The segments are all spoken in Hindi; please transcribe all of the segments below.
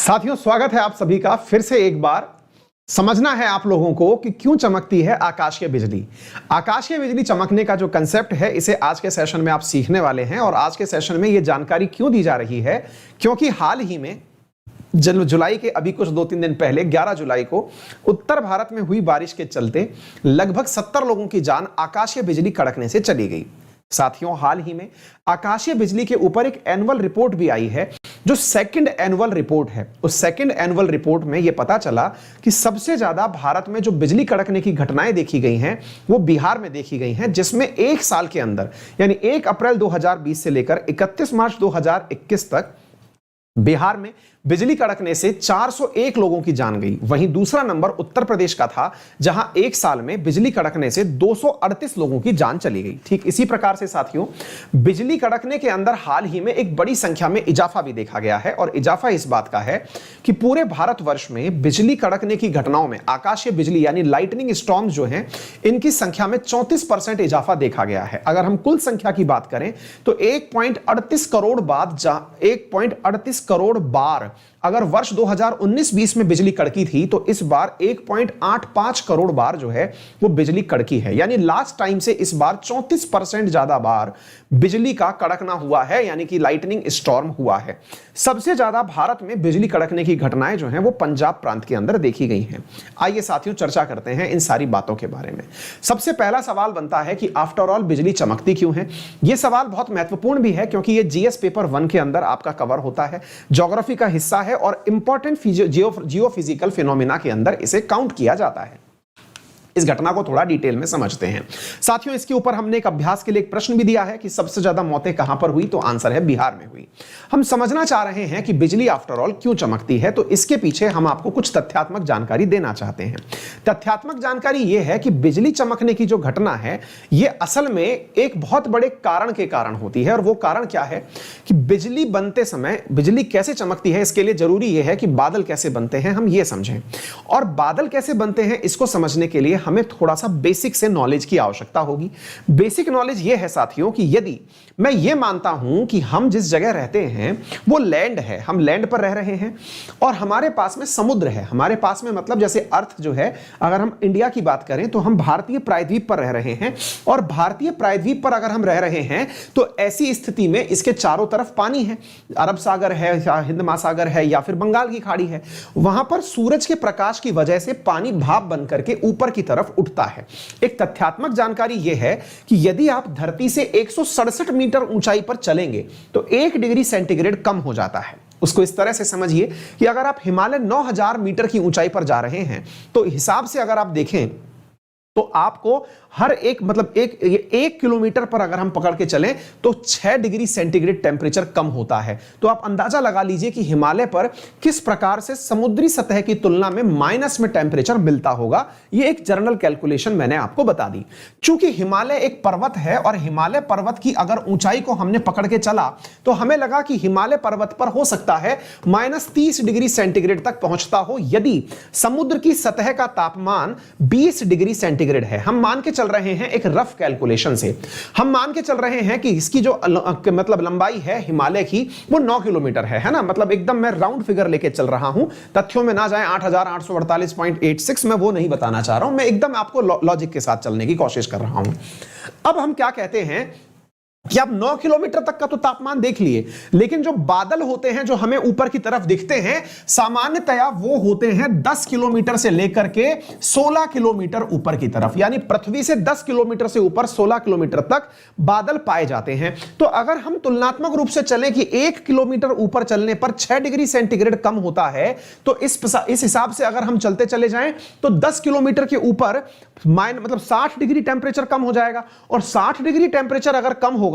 साथियों, स्वागत है आप सभी का फिर से एक बार। समझना है आप लोगों को कि क्यों चमकती है आकाशीय बिजली। आकाशीय बिजली चमकने का जो कंसेप्ट है, इसे आज के सेशन में आप सीखने वाले हैं। और आज के सेशन में यह जानकारी क्यों दी जा रही है, क्योंकि हाल ही में जुलाई के अभी कुछ 2-3 दिन पहले 11 जुलाई को उत्तर भारत में हुई बारिश के चलते लगभग 70 लोगों की जान आकाशीय बिजली कड़कने से चली गई। साथियों, हाल ही में आकाशीय बिजली के ऊपर एक एनुअल रिपोर्ट भी आई है, जो सेकंड एनुअल रिपोर्ट है। उस सेकंड एनुअल रिपोर्ट में यह पता चला कि सबसे ज्यादा भारत में जो बिजली कड़कने की घटनाएं देखी गई हैं, वो बिहार में देखी गई हैं, जिसमें एक साल के अंदर यानी 1 अप्रैल 2020 से लेकर 31 मार्च 2021 तक बिहार में बिजली कड़कने से 401 लोगों की जान गई। वहीं दूसरा नंबर उत्तर प्रदेश का था, जहां एक साल में बिजली कड़कने से 238 लोगों की जान चली गई। ठीक इसी प्रकार से साथियों, बिजली कड़कने के अंदर हाल ही में एक बड़ी संख्या में इजाफा भी देखा गया है। और इजाफा इस बात का है कि पूरे भारतवर्ष में बिजली कड़कने की घटनाओं में आकाशीय बिजली यानी लाइटनिंग स्टॉर्म्स जो हैं, इनकी संख्या में 34% इजाफा देखा गया है। अगर हम कुल संख्या की बात करें तो 1.38 करोड़ बार अगर वर्ष 2019-20 में बिजली कड़की थी, तो इस बार 1.85 करोड़ बार जो है वो बिजली कड़की है। यानी लास्ट टाइम से इस बार 34% ज्यादा बार बिजली का कड़कना हुआ है, यानी कि लाइटनिंग स्टॉर्म हुआ है। सबसे ज्यादा भारत में बिजली कड़कने की घटनाएं जो हैं वो पंजाब प्रांत के अंदर देखी गई हैं। आइए साथियों, चर्चा करते हैं इन सारी बातों के बारे में। सबसे पहला सवाल बनता है कि आफ्टर ऑल बिजली चमकती क्यों है। यह सवाल बहुत महत्वपूर्ण भी है, क्योंकि यह जीएस पेपर 1 के अंदर आपका कवर होता है, ज्योग्राफी का हिस्सा है और इंपॉर्टेंट जियोफिजिकल फिनोमिना के अंदर इसे काउंट किया जाता है। इस घटना को थोड़ा डिटेल में समझते हैं साथियों। इसके ऊपर हमने एक अभ्यास के लिए एक प्रश्न भी दिया है कि सबसे ज्यादा मौतें कहां पर हुई, तो आंसर है बिहार में हुई। हम समझना चाह रहे हैं कि बिजली आफ्टर ऑल क्यों चमकती है, तो इसके पीछे हम आपको कुछ तथ्यात्मक जानकारी देना चाहते हैं। तथ्यात्मक जानकारी यह है कि बिजली चमकने की जो घटना है, यह असल में एक बहुत बड़े कारण के कारण होती है। और वो कारण क्या है कि बिजली बनते समय बिजली कैसे चमकती है, इसके लिए जरूरी यह है कि बादल कैसे बनते हैं हम ये समझें। और बादल कैसे बनते हैं इसको समझने के लिए हमें थोड़ा सा बेसिक से नॉलेज की आवश्यकता होगी। बेसिक नॉलेज यह है साथियों कि यदि मैं यह मानता हूं कि हम जिस जगह रहते हैं वो लैंड है, हम लैंड पर रह रहे हैं और हमारे पास में समुद्र है, हमारे पास में मतलब जैसे अर्थ जो है, अगर हम इंडिया की बात करें तो हम भारतीय प्रायद्वीप पर रह रहे हैं। और भारतीय प्रायद्वीप पर अगर हम रह रहे हैं तो ऐसी स्थिति में इसके चारों तरफ पानी है, अरब सागर है या हिंद महासागर है या फिर बंगाल की खाड़ी है। वहां पर सूरज के प्रकाश की वजह से पानी भाप बनकर के ऊपर की तरफ उठता है। एक तथ्यात्मक जानकारी यह है कि यदि आप धरती से 167 मीटर ऊंचाई पर चलेंगे तो 1 डिग्री सेंटीग्रेड कम हो जाता है। उसको इस तरह से समझिए कि अगर आप हिमालय 9000 मीटर की ऊंचाई पर जा रहे हैं तो हिसाब से अगर आप देखें तो आपको हर एक मतलब एक किलोमीटर पर अगर हम पकड़ के चलें तो 6 डिग्री सेंटीग्रेड टेम्परेचर कम होता है। तो आप अंदाजा लगा लीजिए कि हिमालय पर किस प्रकार से समुद्री सतह की तुलना में माइनस में टेम्परेचर मिलता होगा। यह एक जनरल कैलकुलेशन मैंने आपको बता दी। चूंकि हिमालय एक पर्वत है और हिमालय पर्वत की अगर ऊंचाई को हमने पकड़ के चला तो हमें लगा कि हिमालय पर्वत पर हो सकता है -30 डिग्री सेंटीग्रेड तक पहुंचता हो, यदि समुद्र की सतह का तापमान 20 डिग्री सेंटीग्रेड है। हम मान के चल रहे हैं एक रफ कैलकुलेशन से, हम मान के चल रहे हैं कि इसकी जो मतलब लंबाई है हिमालय की वो 9 किलोमीटर है ना। मतलब एकदम मैं राउंड फिगर लेके चल रहा हूं, तथ्यों में ना जाए। 8848.86 मैं वो नहीं बताना चाह रहा हूं, मैं एकदम आपको लॉजिक के साथ चलने की कोशिश कर रहा हूं। अब हम क्या कहते हैं कि आप 9 किलोमीटर तक का तो तापमान देख लिए, लेकिन जो बादल होते हैं जो हमें ऊपर की तरफ दिखते हैं, सामान्यतया वो होते हैं 10 किलोमीटर से लेकर के 16 किलोमीटर ऊपर की तरफ। यानी पृथ्वी से 10 किलोमीटर से ऊपर 16 किलोमीटर तक बादल पाए जाते हैं। तो अगर हम तुलनात्मक रूप से चलें कि 1 किलोमीटर ऊपर चलने पर 6 डिग्री सेंटीग्रेड कम होता है, तो इस हिसाब से अगर हम चलते चले जाएं तो 10 किलोमीटर के ऊपर मतलब 60 डिग्री टेम्परेचर कम हो जाएगा। और 60 डिग्री टेम्परेचर अगर कम होगा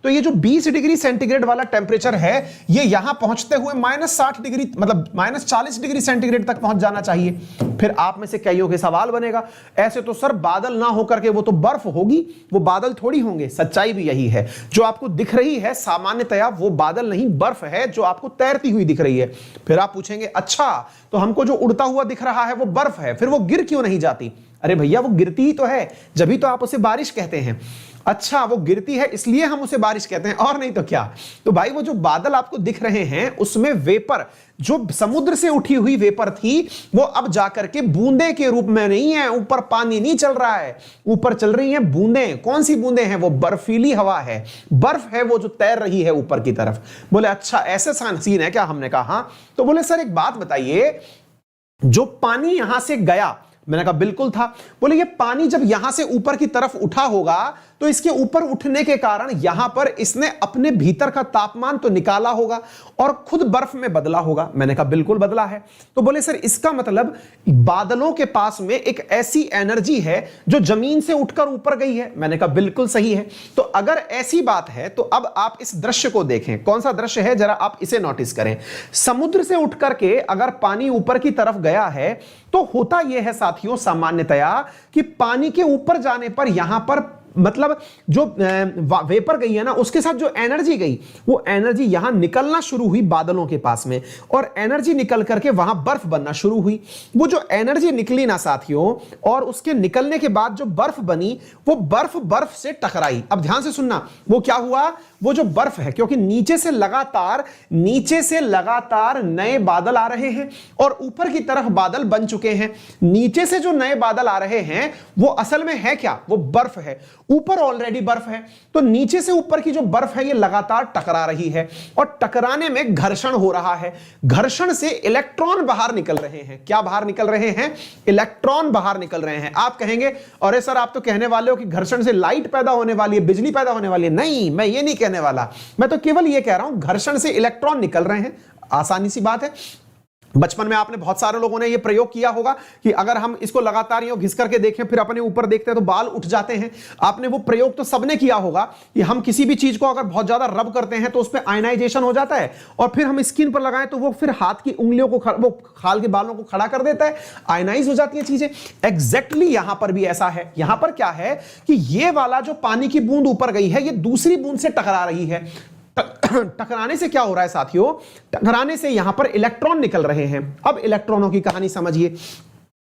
तो ये जो 20 डिग्री सेंटीग्रेड वाला टेंपरेचर है, ये यहां पहुंचते हुए -60 डिग्री मतलब -40 डिग्री सेंटीग्रेड तक पहुंच जाना चाहिए। फिर आप में से कईयों के सवाल बनेगा, ऐसे तो सर बादल ना होकर के वो तो बर्फ होगी, वो बादल थोड़ी होंगे। सच्चाई भी यही है, जो आपको दिख रही है सामान्यतया वो बादल नहीं बर्फ है जो आपको तैरती हुई दिख रही है। फिर आप पूछेंगे अच्छा तो हमको जो उड़ता हुआ दिख रहा है वो बर्फ है, फिर वो गिर क्यों नहीं जाती? अरे भैया वो गिरती ही तो है, जब ही तो आप उसे बारिश कहते हैं। अच्छा, वो गिरती है इसलिए हम उसे बारिश कहते हैं, और नहीं तो क्या। तो भाई वो जो बादल आपको दिख रहे हैं उसमें वेपर, जो समुद्र से उठी हुई वेपर थी, वो अब जाकर के बूंदे के रूप में नहीं है, ऊपर पानी नहीं चल रहा है, ऊपर चल रही हैं बूंदें। कौन सी बूंदें हैं? वो बर्फीली हवा है, बर्फ है वो जो तैर रही है ऊपर की तरफ। बोले अच्छा ऐसे सीन है क्या? हमने कहा हाँ। तो बोले सर एक बात बताइए, जो पानी यहां से गया, मैंने कहा बिल्कुल था। बोले ये पानी जब यहां से ऊपर की तरफ उठा होगा तो इसके ऊपर उठने के कारण यहां पर इसने अपने भीतर का तापमान तो निकाला होगा और खुद बर्फ में बदला होगा। मैंने कहा बिल्कुल बदला है। तो बोले सर इसका मतलब बादलों के पास में एक ऐसी एनर्जी है जो जमीन से उठकर ऊपर गई है। मैंने कहा बिल्कुल सही है। तो अगर ऐसी बात है तो अब आप इस दृश्य को देखें। कौन सा दृश्य है? जरा आप इसे नोटिस करें। समुद्र से उठकर के अगर पानी ऊपर की तरफ गया है तो होता यह है साथियों सामान्यतया कि पानी के ऊपर जाने पर यहां पर मतलब जो वेपर गई है ना, उसके साथ जो एनर्जी गई, वो एनर्जी यहां निकलना शुरू हुई बादलों के पास में, और एनर्जी निकल करके वहां बर्फ बनना शुरू हुई। वो जो एनर्जी निकली ना साथियों, और उसके निकलने के बाद जो बर्फ बनी, वो बर्फ से टकराई। अब ध्यान से सुनना, वो क्या हुआ? वो जो बर्फ है, क्योंकि नीचे से लगातार नए बादल आ रहे हैं और ऊपर की तरफ बादल बन चुके हैं। नीचे से जो नए बादल आ रहे हैं वो असल में है क्या? वो बर्फ है। ऊपर ऑलरेडी बर्फ है, तो नीचे से ऊपर की जो बर्फ है ये लगातार टकरा रही है, और टकराने में घर्षण हो रहा है। घर्षण से इलेक्ट्रॉन बाहर निकल रहे हैं। क्या बाहर निकल रहे हैं? इलेक्ट्रॉन बाहर निकल रहे हैं। आप कहेंगे अरे सर आप तो कहने वाले हो कि घर्षण से लाइट पैदा होने वाली है, बिजली पैदा होने वाली है। नहीं, मैं ये नहीं कहने वाला। मैं तो केवल ये कह रहा हूं घर्षण से इलेक्ट्रॉन निकल रहे हैं। आसानी सी बात है। बचपन में आपने बहुत सारे लोगों ने यह प्रयोग किया होगा कि अगर हम इसको लगातार यूं घिस करके देखें फिर अपने ऊपर देखते हैं तो बाल उठ जाते हैं। आपने वो प्रयोग तो सबने किया होगा कि हम किसी भी चीज को अगर बहुत ज्यादा रब करते हैं तो उस पर आयनाइजेशन हो जाता है, और फिर हम स्किन पर लगाएं तो वो फिर हाथ की उंगलियों को वो खाल के बालों को खड़ा कर देता है, आयनाइज हो जाती है चीजें। एग्जैक्टली यहां पर भी ऐसा है। यहां पर क्या है कि ये वाला जो पानी की बूंद ऊपर गई है ये दूसरी बूंद से टकरा रही है। टकराने से क्या हो रहा है साथियों? टकराने से यहां पर इलेक्ट्रॉन निकल रहे हैं। अब इलेक्ट्रॉनों की कहानी समझिए।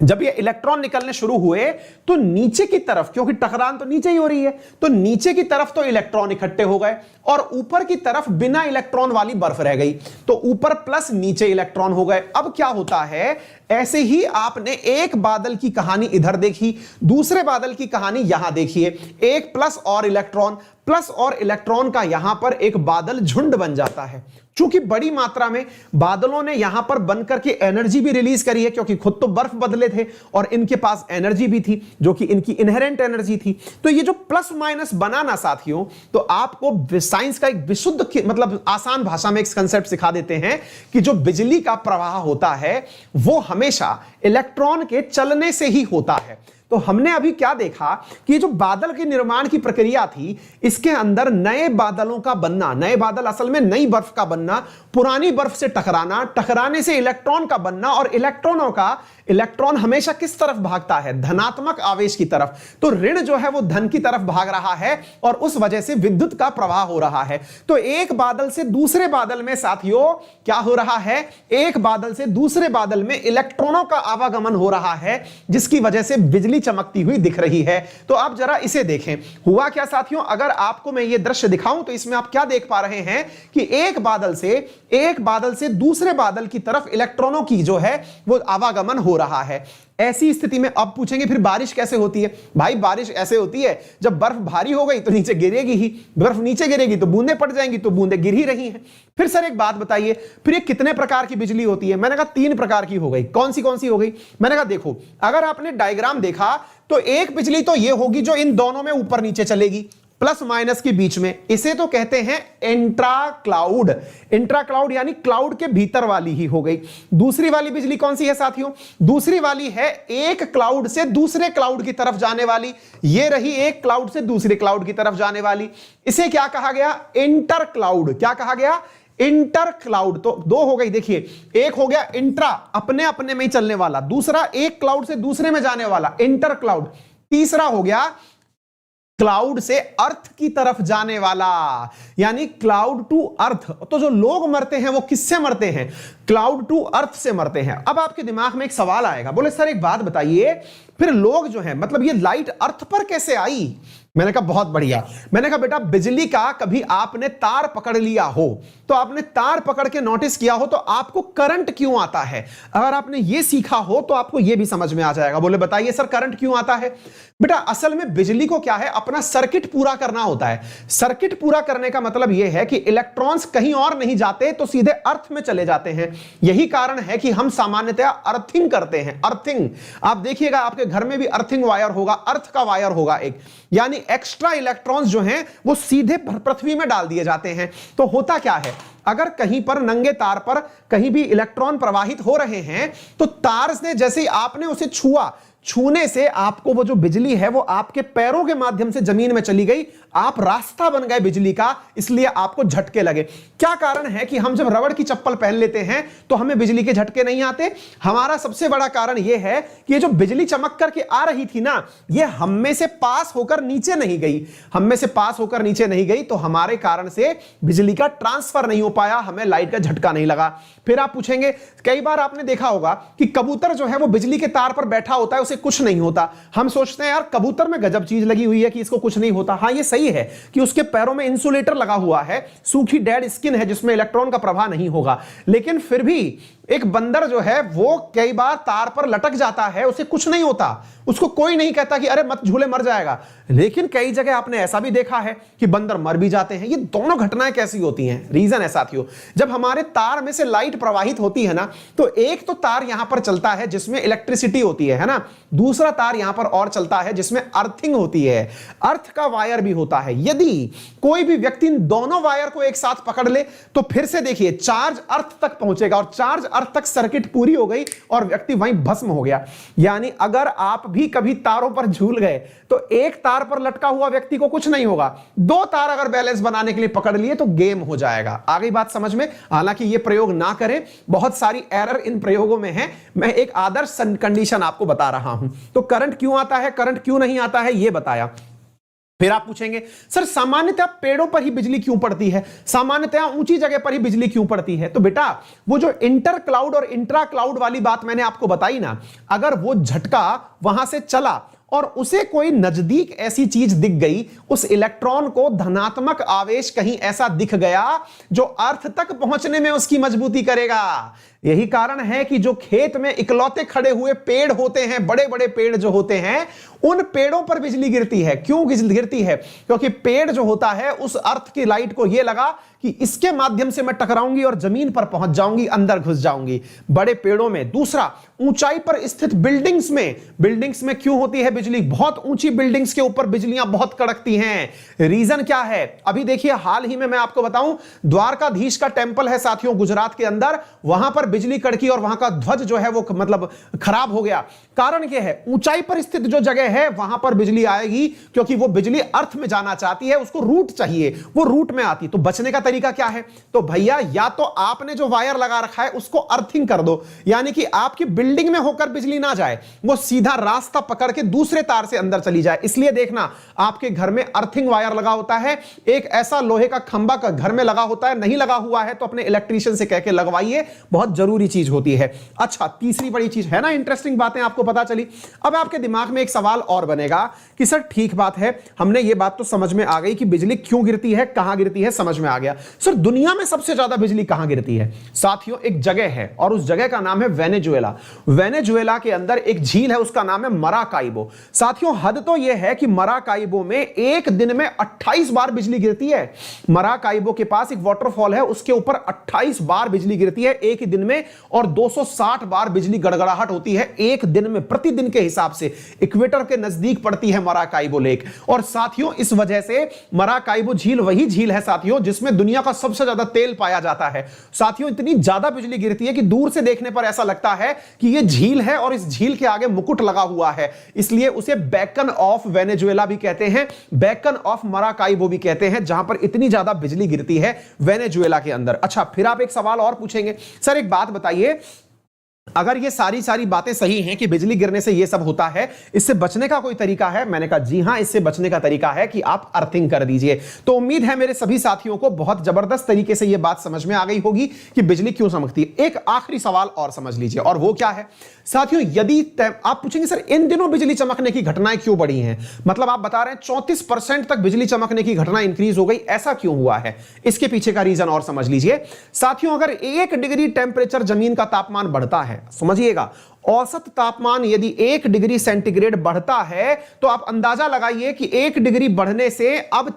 जब ये इलेक्ट्रॉन निकलने शुरू हुए तो नीचे की तरफ, क्योंकि टकरान तो नीचे ही हो रही है, तो नीचे की तरफ तो इलेक्ट्रॉन इकट्ठे हो गए और ऊपर की तरफ बिना इलेक्ट्रॉन वाली बर्फ रह गई। तो ऊपर प्लस नीचे इलेक्ट्रॉन हो गए। अब क्या होता है? ऐसे ही आपने एक बादल की कहानी इधर देखी, दूसरे बादल की कहानी यहां देखिए। एक प्लस और इलेक्ट्रॉन का यहां पर एक बादल झुंड बन जाता है। चूंकि बड़ी मात्रा में बादलों ने यहां पर बनकर के एनर्जी भी रिलीज करी है, क्योंकि खुद तो बर्फ बदले थे और इनके पास एनर्जी भी थी जो कि इनकी इनहेरेंट एनर्जी थी। तो ये जो प्लस माइनस बनाना साथियों, तो आपको साइंस का एक विशुद्ध मतलब आसान भाषा में एक कंसेप्ट सिखा देते हैं कि जो बिजली का प्रवाह होता है वो हमेशा इलेक्ट्रॉन के चलने से ही होता है। तो हमने अभी क्या देखा कि जो बादल के निर्माण की प्रक्रिया थी, इसके अंदर नए बादलों का बनना, नए बादल असल में नई बर्फ का बनना, पुरानी बर्फ से टकराना, टकराने से इलेक्ट्रॉन का बनना, और इलेक्ट्रॉन हमेशा किस तरफ भागता है? धनात्मक आवेश की तरफ। तो ऋण जो है वो धन की तरफ भाग रहा है और उस वजह से विद्युत का प्रवाह हो रहा है। तो एक बादल से दूसरे बादल में साथियों क्या हो रहा है? एक बादल से दूसरे बादल में इलेक्ट्रॉनों का आवागमन हो रहा है, जिसकी वजह से बिजली चमकती हुई दिख रही है। तो आप जरा इसे देखें, हुआ क्या साथियों? अगर आपको मैं ये दृश्य दिखाऊं तो इसमें आप क्या देख पा रहे हैं कि एक बादल से दूसरे बादल की तरफ इलेक्ट्रॉनों की जो है वो आवागमन हो रहा है। ऐसी स्थिति में अब पूछेंगे फिर बारिश कैसे होती है? भाई बारिश ऐसे होती है जब बर्फ भारी हो गई तो नीचे गिरेगी ही, बर्फ नीचे गिरेगी तो बूंदें पड़ जाएंगी, तो बूंदें गिर ही रही हैं। फिर सर एक बात बताइए, फिर ये कितने प्रकार की बिजली होती है? मैंने कहा 3 प्रकार की हो गई। कौन सी हो गई? मैंने कहा देखो, अगर आपने डायग्राम देखा तो एक बिजली तो ये होगी जो इन दोनों में ऊपर नीचे चलेगी, प्लस माइनस के बीच में। इसे तो कहते हैं इंट्रा क्लाउड यानी क्लाउड के भीतर वाली ही हो गई। दूसरी वाली बिजली कौन सी है साथियों? दूसरी वाली है एक क्लाउड से दूसरे क्लाउड की तरफ जाने वाली। ये रही एक क्लाउड से दूसरे क्लाउड की तरफ जाने वाली। इसे क्या कहा गया? Inter cloud. क्या कहा गया? Inter cloud. तो 2 हो गई। देखिए, एक हो गया इंट्रा, अपने अपने में ही चलने वाला, दूसरा एक क्लाउड से दूसरे में जाने वाला, इंटर क्लाउड। तीसरा हो गया क्लाउड से अर्थ की तरफ जाने वाला, यानी क्लाउड टू अर्थ। तो जो लोग मरते हैं वो किससे मरते हैं? क्लाउड टू अर्थ से मरते हैं। अब आपके दिमाग में एक सवाल आएगा, बोले सर एक बात बताइए, फिर लोग जो हैं, मतलब ये लाइट अर्थ पर कैसे आई? मैंने कहा बहुत बढ़िया। मैंने कहा बेटा बिजली का कभी आपने तार पकड़ लिया हो तो आपने तार पकड़ के नोटिस किया हो तो आपको करंट क्यों आता है? अगर आपने ये सीखा हो तो आपको ये भी समझ में आ जाएगा। बोले बताइए सर करंट क्यों आता है? बेटा असल में बिजली को क्या है, अपना सर्किट पूरा करना होता है। सर्किट पूरा करने का मतलब यह है कि इलेक्ट्रॉन्स कहीं और नहीं जाते तो सीधे अर्थ में चले जाते हैं। यही कारण है कि हम सामान्यतया अर्थिंग करते हैं। अर्थिंग आप देखिएगा आपके घर में भी अर्थिंग वायर होगा, अर्थ का वायर होगा एक, यानी एक्स्ट्रा इलेक्ट्रॉन्स जो हैं वो सीधे पृथ्वी में डाल दिए जाते हैं। तो होता क्या है, अगर कहीं पर नंगे तार पर कहीं भी इलेक्ट्रॉन प्रवाहित हो रहे हैं तो तार से जैसे ही आपने उसे छूने से आपको वो जो बिजली है वो आपके पैरों के माध्यम से जमीन में चली गई, आप रास्ता बन गए बिजली का, इसलिए आपको झटके लगे। क्या कारण है कि हम जब रबड़ की चप्पल पहन लेते हैं तो हमें बिजली के झटके नहीं आते? हमारा सबसे बड़ा कारण यह है कि ये जो बिजली चमक करके आ रही थी ना, ये हम में से पास होकर नीचे नहीं गई। हम में से पास होकर नीचे नहीं गई तो हमारे कारण से बिजली का ट्रांसफर नहीं हो पाया, हमें लाइट का झटका नहीं लगा। फिर आप पूछेंगे, कई बार आपने देखा होगा कि कबूतर जो है वो बिजली के तार पर बैठा होता है, उसे कुछ नहीं होता। हम सोचते हैं यार कबूतर में गजब चीज लगी हुई है कि इसको कुछ नहीं होता। हां ये सही है कि उसके पैरों में इंसुलेटर लगा हुआ है, सूखी डेड स्किन है जिसमें इलेक्ट्रॉन का प्रवाह नहीं होगा, लेकिन फिर भी एक बंदर जो है वो कई बार तार पर लटक जाता है, उसे कुछ नहीं होता, उसको कोई नहीं कहता कि अरे मत झूले मर जाएगा। लेकिन कई जगह आपने ऐसा भी देखा है कि बंदर मर भी जाते हैं। ये दोनों घटनाएं कैसी होती हैं? रीजन है साथियों, जब हमारे तार में से लाइट प्रवाहित होती है ना तो एक तो तार यहां पर चलता है जिसमें इलेक्ट्रिसिटी होती है ना, दूसरा तार यहां पर और चलता है जिसमें अर्थिंग होती है, अर्थ का वायर भी होता है। यदि कोई भी व्यक्ति इन दोनों वायर को एक साथ पकड़ ले तो फिर से देखिए चार्ज अर्थ तक पहुंचेगा और चार्ज अर्थ तक सर्किट पूरी हो गई और व्यक्ति वहीं भस्म हो गया। यानी अगर आप भी कभी तारों पर झूल गए तो एक तार पर लटका हुआ व्यक्ति को कुछ नहीं होगा, दो तार अगर बैलेंस बनाने के लिए पकड़ लिए तो गेम हो जाएगा। आगे बात समझ में? हालांकि ये प्रयोग ना करें, बहुत सारी एरर इन प्रयोगों में है। मैं एक आदर्श कंडीशन आपको बता रहा हूं। तो करंट क्यों आता है, करंट क्यों नहीं आता है, यह बताया। फिर आप पूछेंगे सर सामान्यतः पेड़ों पर ही बिजली क्यों पड़ती है, सामान्यतः ऊंची जगह पर ही बिजली क्यों पड़ती है? तो बेटा वो जो इंटर क्लाउड और इंट्रा क्लाउड वाली बात मैंने आपको बताई ना, अगर वो झटका वहां से चला और उसे कोई नजदीक ऐसी चीज दिख गई, उस इलेक्ट्रॉन को धनात्मक आवेश कहीं ऐसा दिख गया जो अर्थ तक पहुंचने में उसकी मजबूती करेगा। यही कारण है कि जो खेत में इकलौते खड़े हुए पेड़ होते हैं, बड़े बड़े पेड़ जो होते हैं, उन पेड़ों पर बिजली गिरती है। क्यों गिरती है? क्योंकि पेड़ जो होता है उस अर्थ की लाइट को यह लगा कि इसके माध्यम से मैं टकराऊंगी और जमीन पर पहुंच जाऊंगी, अंदर घुस जाऊंगी, बड़े पेड़ों में। दूसरा, ऊंचाई पर स्थित बिल्डिंग्स में क्यों होती है बिजली? बहुत ऊंची बिल्डिंग्स के ऊपर बिजलियां बहुत कड़कती हैं। रीजन क्या है? अभी देखिए हाल ही में मैं आपको बताऊं, द्वारकाधीश का टेंपल है साथियों गुजरात के अंदर, वहां पर बिजली कड़की और वहां का ध्वज जो है वो मतलब खराब हो गया। कारण यह है ऊंचाई पर स्थित जो जगह है वहां पर बिजली आएगी, क्योंकि वो बिजली अर्थ में जाना चाहती है, उसको रूट चाहिए, वो रूट में आती। तो बचने का तरीका क्या है? तो भैया या तो आपने जो वायर लगा रखा है उसको अर्थिंग कर दो, यानी कि आपकी बिल्डिंग में होकर बिजली ना जाए, वो सीधा रास्ता पकड़ के दूसरे तार से अंदर चली जाए। इसलिए देखना आपके घर में अर्थिंग वायर लगा होता है, एक ऐसा लोहे का खंभा का घर में लगा होता है, नहीं लगा हुआ है तो अपने इलेक्ट्रीशियन से कह के लगवाइए, बहुत जरूरी चीज होती है। अच्छा, तीसरी बड़ी चीज है ना, इंटरेस्टिंग बातें आपको पता चली। अब आपके दिमाग में एक सवाल और बनेगा कि सर ठीक बात है, हमने ये बात तो समझ में आ गई कि बिजली क्यों गिरती है, कहां गिरती है, समझ में आ गया। सर दुनिया में सबसे ज्यादा बिजली कहां गिरती है? साथियों एक जगह है और उस जगह का नाम है वेनेजुएला। वेनेजुएला के अंदर एक झील है, उसका नाम है मराकाइबो। साथियों हद तो यह है कि मराकाइबो में एक दिन में 28 बार बिजली गिरती है। मराकाइबो के पास एक वाटरफॉल है, उसके ऊपर 28 बार बिजली गिरती है एक ही दिन में, और 260 बार बिजली गड़गड़ाहट होती है एक दिन में, प्रतिदिन के हिसाब से। इक्वेटर के नजदीक पड़ती है मराकाइबो लेक। और साथियों इस वजह से मराकाइबो झील वही झील है साथियों जिसमें दुनिया का सबसे ज्यादा तेल पाया जाता है। साथियों इतनी ज्यादा बिजली गिरती है कि दूर से देखने पर ऐसा लगता है कि यह झील है और इस झील के आगे मुकुट लगा हुआ है, इसलिए उसे बेकन ऑफ वेनेजुएला भी कहते हैं, बेकन ऑफ मराकाइबो भी कहते हैं, जहां पर इतनी ज्यादा बिजली गिरती है वेनेजुएला के अंदर। अच्छा, फिर आप एक सवाल और पूछेंगे, सर एक बात बताइए, अगर ये सारी बातें सही हैं कि बिजली गिरने से ये सब होता है, इससे बचने का कोई तरीका है? मैंने कहा जी हां, इससे बचने का तरीका है कि आप अर्थिंग कर दीजिए। तो उम्मीद है मेरे सभी साथियों को बहुत जबरदस्त तरीके से ये बात समझ में आ गई होगी कि बिजली क्यों चमकती है। एक आखिरी सवाल और समझ लीजिए, और वो क्या है साथियों, यदि आप पूछेंगे सर इन दिनों बिजली चमकने की घटनाएं क्यों बढ़ी हैं, मतलब आप बता रहे हैं 34% तक बिजली चमकने की घटना इंक्रीज हो गई, ऐसा क्यों हुआ है? इसके पीछे का रीजन और समझ लीजिए साथियों। अगर 1 डिग्री टेंपरेचर जमीन का तापमान बढ़ता है, समझिएगा, औसत तापमान यदि 1 डिग्री सेंटीग्रेड बढ़ता है तो आप अंदाजा लगाइए कि 1 डिग्री बढ़ने से अब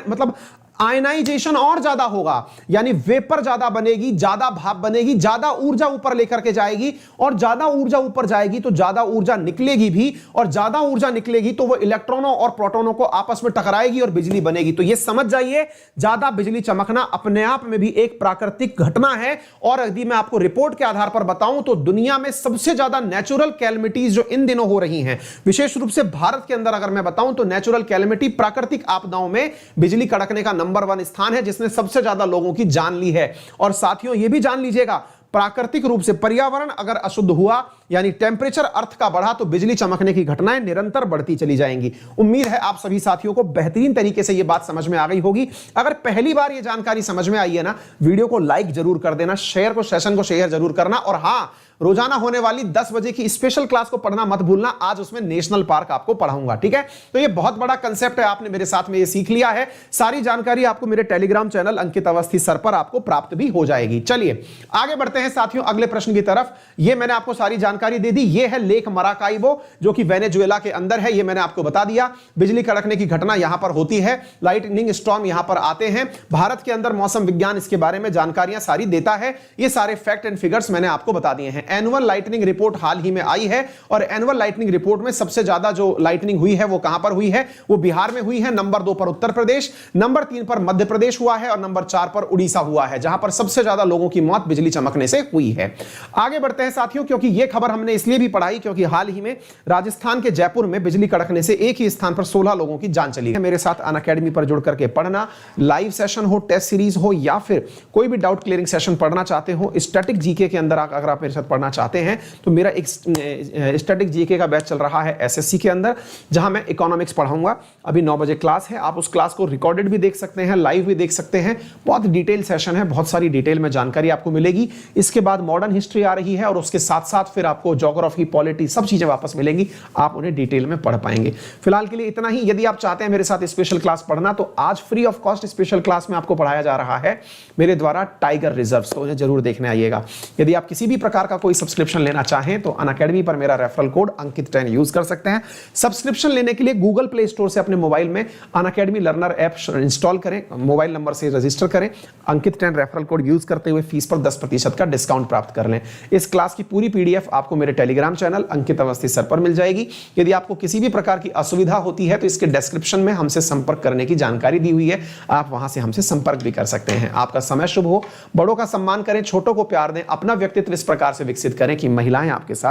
मतलब आयनाइजेशन और ज्यादा होगा, यानी वेपर ज्यादा बनेगी, ज्यादा भाप बनेगी, ज्यादा ऊर्जा ऊपर लेकर के जाएगी, और ज्यादा ऊर्जा ऊपर जाएगी तो ज्यादा ऊर्जा निकलेगी भी, और ज्यादा ऊर्जा निकलेगी तो वो इलेक्ट्रॉनों और प्रोटॉनों को आपस में टकराएगी और बिजली बनेगी। तो ये समझ जाइए, ज्यादा बिजली चमकना अपने आप में भी एक प्राकृतिक घटना है। और यदि मैं आपको रिपोर्ट के आधार पर बताऊं तो दुनिया में सबसे ज्यादा नेचुरल कैलेमिटीज जो इन दिनों हो रही हैं, विशेष रूप से भारत के अंदर अगर मैं बताऊं तो नेचुरल कैलेमिटी, प्राकृतिक आपदाओं में बिजली कड़कने का नंबर 1 स्थान है, जिसने सबसे ज्यादा लोगों की जान ली है। और साथियों यह भी जान लीजिएगा, प्राकृतिक रूप से पर्यावरण अगर अशुद्ध हुआ, यानी टेंपरेचर अर्थ का बढ़ा, तो बिजली चमकने की घटनाएं निरंतर बढ़ती चली जाएंगी। उम्मीद है आप सभी साथियों को बेहतरीन तरीके से यह बात समझ में आ गई होगी। अगर पहली बार यह जानकारी समझ में आई है ना, वीडियो को लाइक जरूर कर देना, सेशन को शेयर जरूर करना, और हां, रोजाना होने वाली 10 बजे की स्पेशल क्लास को पढ़ना मत भूलना। आज उसमें नेशनल पार्क आपको पढ़ाऊंगा, ठीक है? तो ये बहुत बड़ा कंसेप्ट है, आपने मेरे साथ में ये सीख लिया है। सारी जानकारी आपको मेरे टेलीग्राम चैनल अंकित अवस्थी सर पर आपको प्राप्त भी हो जाएगी। चलिए आगे बढ़ते हैं साथियों अगले प्रश्न की तरफ। ये मैंने आपको सारी जानकारी दे दी। ये है लेक मराकाइबो, जो कि वेनेजुएला के अंदर है। ये मैंने आपको बता दिया। बिजली कड़कने की घटना यहां पर होती है, लाइटनिंग स्टॉर्म यहां पर आते हैं। भारत के अंदर मौसम विज्ञान इसके बारे में जानकारियां सारी देता है। ये सारे फैक्ट एंड फिगर्स मैंने आपको बता दिए हैं। एनुअल लाइटनिंग रिपोर्ट हाल ही में आई है, और एनुअल लाइटनिंग रिपोर्ट में सबसे ज्यादा जो लाइटनिंग हुई है वो कहां पर हुई है? वो बिहार में हुई है। नंबर 2 पर उत्तर प्रदेश, नंबर 3 पर मध्य प्रदेश हुआ है, और नंबर 4 पर उड़ीसा हुआ है, जहां पर सबसे ज्यादा लोगों की मौत बिजली चमकने से हुई है। आगे बढ़ते हैं साथियों, क्योंकि यह खबर हमने इसलिए भी पढ़ाई क्योंकि हाल ही में राजस्थान के जयपुर में बिजली कड़कने से एक ही स्थान पर 16 लोगों की जान चली है। मेरे साथ अनअकैडमी पर जुड़ करके पढ़ना, लाइव सेशन हो, टेस्ट सीरीज हो, या फिर कोई भी डाउट क्लियरिंग सेशन पढ़ना चाहते हो, स्टैटिक जीके के अंदर अगर आप मेरे साथ पढ़ना चाहते हैं तो मेरा एक स्टैटिक जीके का बैच चल रहा है एसएससी के अंदर, जहां मैं इकोनॉमिक्स पढ़ाऊंगा। अभी 9 बजे क्लास है, आप उस क्लास को रिकॉर्डेड भी देख सकते हैं, लाइव भी देख सकते हैं। बहुत डिटेल सेशन है, बहुत सारी डिटेल में जानकारी आपको मिलेगी। इसके बाद मॉडर्न हिस्ट्री आ रही है, और उसके साथ साथ फिर आपको ज्योग्राफी, पॉलिटी, सब चीजें वापस मिलेंगी, आप उन्हें डिटेल में पढ़ पाएंगे। फिलहाल के लिए इतना ही। यदि आप चाहते हैं मेरे साथ स्पेशल क्लास पढ़ना, तो आज free of cost special class में आपको पढ़ाया जा रहा है मेरे द्वारा टाइगर रिजर्व्स, तो उन्हें जरूर देखने आइएगा। यदि आप किसी भी प्रकार का कोई सब्सक्रिप्शन लेना चाहें तो अनअकैडमी पर मेरा रेफरल कोड अंकित 10 यूज कर सकते हैं। सब्सक्रिप्शन लेने के लिए गूगल प्ले स्टोर से अपने मोबाइल में अनअकैडमी लर्नर ऐप इंस्टॉल करें, मोबाइल नंबर से रजिस्टर करें, अंकित 10 रेफरल कोड यूज करते हुए फीस पर 10% का डिस्काउंट प्राप्त कर लें। इस क्लास की पूरी पीडीएफ आपको मेरे टेलीग्राम चैनल अंकित अवस्थी सर पर मिल जाएगी। यदि आपको किसी भी प्रकार की असुविधा होती है तो इसके डिस्क्रिप्शन में हमसे संपर्क करने की जानकारी दी हुई है, आप वहां से हमसे संपर्क भी कर सकते हैं। आपका समय शुभ हो, बड़ों का सम्मान करें, छोटों को प्यार दें, अपना व्यक्तित्व इस प्रकार से विकसित करें कि महिलाएं आपके साथ